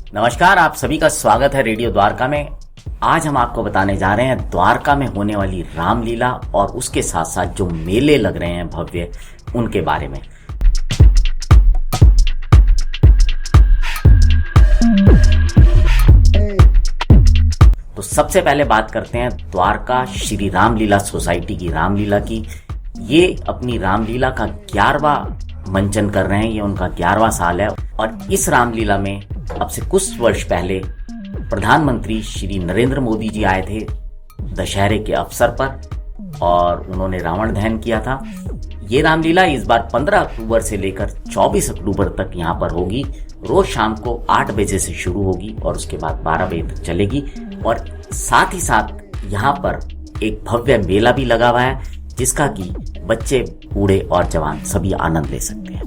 नमस्कार, आप सभी का स्वागत है रेडियो द्वारका में। आज हम आपको बताने जा रहे हैं द्वारका में होने वाली रामलीला और उसके साथ साथ जो मेले लग रहे हैं भव्य, उनके बारे में। तो सबसे पहले बात करते हैं द्वारका श्री रामलीला सोसाइटी की रामलीला की। ये अपनी रामलीला का 11वां मंचन कर रहे हैं, ये उनका 11वां साल है। और इस रामलीला में अब से कुछ वर्ष पहले प्रधानमंत्री श्री नरेंद्र मोदी जी आए थे दशहरे के अवसर पर और उन्होंने रावण दहन किया था। ये रामलीला इस बार 15 अक्टूबर से लेकर 24 अक्टूबर तक यहाँ पर होगी। रोज शाम को 8 बजे से शुरू होगी और उसके बाद 12 बजे तक चलेगी। और साथ ही साथ यहाँ पर एक भव्य मेला भी लगा हुआ है जिसका कि बच्चे, बूढ़े और जवान सभी आनंद ले सकते हैं।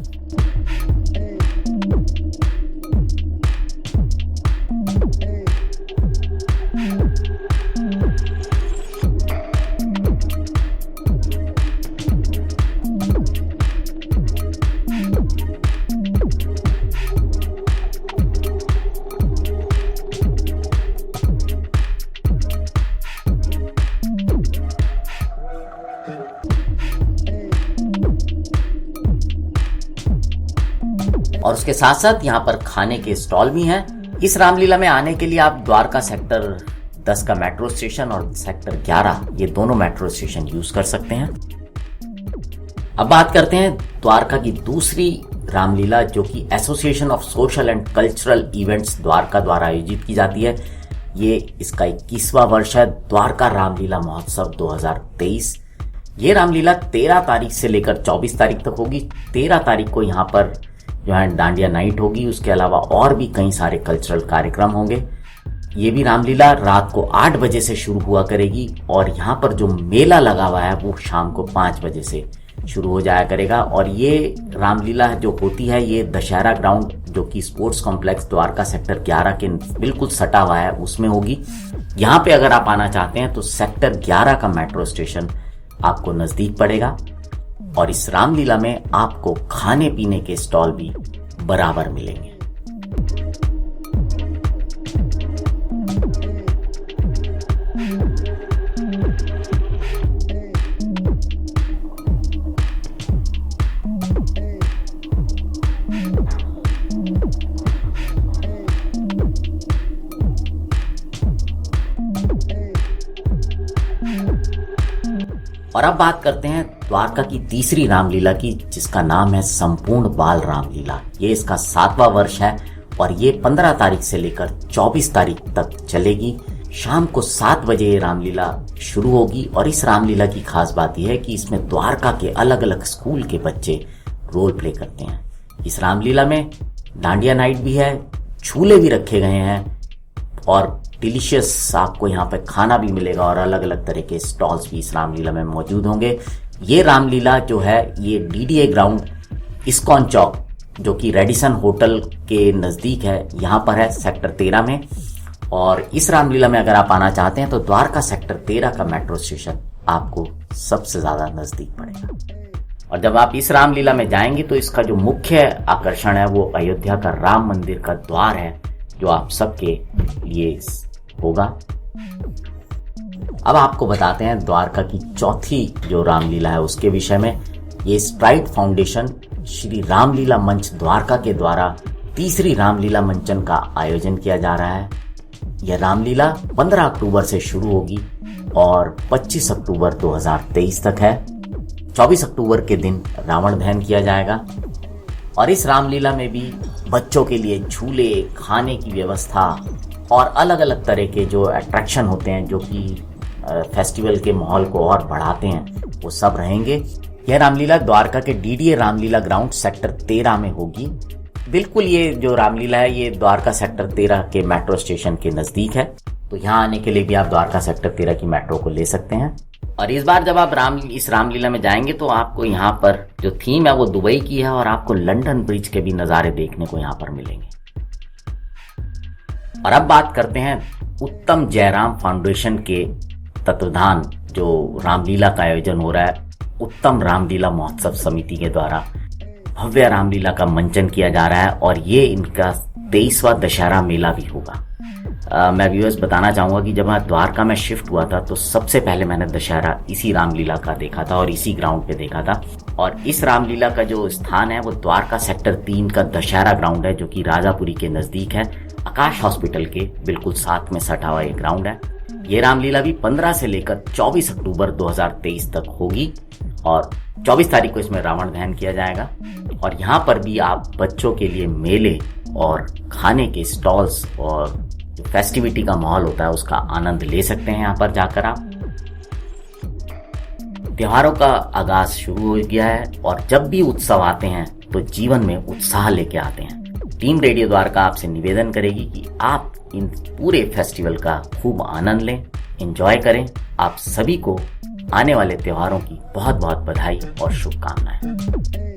और उसके साथ साथ यहाँ पर खाने के स्टॉल भी हैं। इस रामलीला में आने के लिए आप द्वारका सेक्टर 10 का मेट्रो स्टेशन और सेक्टर 11 ये दोनों मेट्रो स्टेशन यूज कर सकते हैं। अब बात करते हैं द्वारका की दूसरी रामलीला जो कि association of social and cultural events Dwarka द्वारा आयोजित की जाती है। ये इसका 21वां वर्ष है, द्वारका रामलीला महोत्सव 2023। ये रामलीला 13 तारीख से लेकर 24 तारीख तक होगी। 13 तारीख को यहाँ पर जो है डांडिया नाइट होगी, उसके अलावा और भी कई सारे कल्चरल कार्यक्रम होंगे। ये भी रामलीला रात को 8 बजे से शुरू हुआ करेगी और यहाँ पर जो मेला लगा हुआ है वो शाम को 5 बजे से शुरू हो जाया करेगा। और ये रामलीला जो होती है ये दशहरा ग्राउंड जो कि स्पोर्ट्स कॉम्प्लेक्स द्वारका सेक्टर 11 के बिल्कुल सटा हुआ है उसमें होगी। यहाँ पे अगर आप आना चाहते हैं तो सेक्टर 11 का मेट्रो स्टेशन आपको नजदीक पड़ेगा। और इस रामलीला में आपको खाने पीने के स्टॉल भी बराबर मिलेंगे। और अब बात करते हैं द्वारका की तीसरी रामलीला की जिसका नाम है संपूर्ण बाल रामलीला। ये इसका 7वां वर्ष है और ये 15 तारीख से लेकर 24 तारीख तक चलेगी। शाम को 7 बजे ये रामलीला शुरू होगी। और इस रामलीला की खास बात यह है कि इसमें द्वारका के अलग अलग स्कूल के बच्चे रोल प्ले करते हैं। इस रामलीला में डांडिया नाइट भी है, झूले भी रखे गए हैं और डिलीशियस आपको यहाँ पे खाना भी मिलेगा और अलग अलग तरह के स्टॉल्स भी इस रामलीला में मौजूद होंगे। ये रामलीला जो है ये डीडीए ग्राउंड इस्कॉन चौक जो कि रेडिसन होटल के नज़दीक है, यहाँ पर है सेक्टर 13 में। और इस रामलीला में अगर आप आना चाहते हैं तो द्वारका सेक्टर 13 का मेट्रो स्टेशन आपको सबसे ज़्यादा नज़दीक पड़ेगा। और जब आप इस रामलीला में जाएंगे तो इसका जो मुख्य आकर्षण है वो अयोध्या का राम मंदिर का द्वार है जो आप सबके लिए होगा। अब आपको बताते हैं द्वारका की चौथी जो रामलीला है उसके विषय में। ये स्ट्राइड फाउंडेशन श्री रामलीला मंच द्वारका के द्वारा तीसरी रामलीला मंचन का आयोजन किया जा रहा है। यह रामलीला 15 अक्टूबर से शुरू होगी और 25 अक्टूबर 2023 तक है। 24 अक्टूबर के दिन रावण दहन किया जाएगा। और इस रामलीला में भी बच्चों के लिए झूले, खाने की व्यवस्था और अलग अलग तरह के जो अट्रैक्शन होते हैं जो कि फेस्टिवल के माहौल को और बढ़ाते हैं वो सब रहेंगे। यह रामलीला द्वारका के डीडीए रामलीला ग्राउंड सेक्टर 13 में होगी। बिल्कुल ये जो रामलीला है ये द्वारका सेक्टर 13 के मेट्रो स्टेशन के नज़दीक है। तो यहाँ आने के लिए भी आप द्वारका सेक्टर 13 की मेट्रो को ले सकते हैं। और इस बार जब आप इस रामलीला में जाएंगे तो आपको यहाँ पर जो थीम है वो दुबई की है और आपको लंदन ब्रिज के भी नज़ारे देखने को यहाँ पर मिलेंगे। और अब बात करते हैं उत्तम जयराम फाउंडेशन के तत्वाधान जो रामलीला का आयोजन हो रहा है। उत्तम रामलीला महोत्सव समिति के द्वारा भव्य रामलीला का मंचन किया जा रहा है और ये इनका 23वां दशहरा मेला भी होगा। मैं व्यूअर्स बताना चाहूँगा कि जब मैं द्वारका में शिफ्ट हुआ था तो सबसे पहले मैंने दशहरा इसी रामलीला का देखा था और इसी ग्राउंड पे देखा था। और इस रामलीला का जो स्थान है वो द्वारका सेक्टर 3 का दशहरा ग्राउंड है, जो कि राजापुरी के नज़दीक है। आकाश हॉस्पिटल के बिल्कुल साथ में सटा हुआ ये ग्राउंड है। ये रामलीला भी 15 से लेकर 24 अक्टूबर 2023 तक होगी और 24 तारीख को इसमें रावण दहन किया जाएगा। और यहाँ पर भी आप बच्चों के लिए मेले और खाने के स्टॉल्स और जो फेस्टिविटी का माहौल होता है उसका आनंद ले सकते हैं। यहाँ पर जाकर आप त्योहारों का आगाज शुरू हो गया है और जब भी उत्सव आते हैं तो जीवन में उत्साह लेके आते हैं। टीम रेडियो द्वारका आपसे निवेदन करेगी कि आप इन पूरे फेस्टिवल का खूब आनंद लें, एंजॉय करें। आप सभी को आने वाले त्योहारों की बहुत बहुत बधाई और शुभकामनाएं।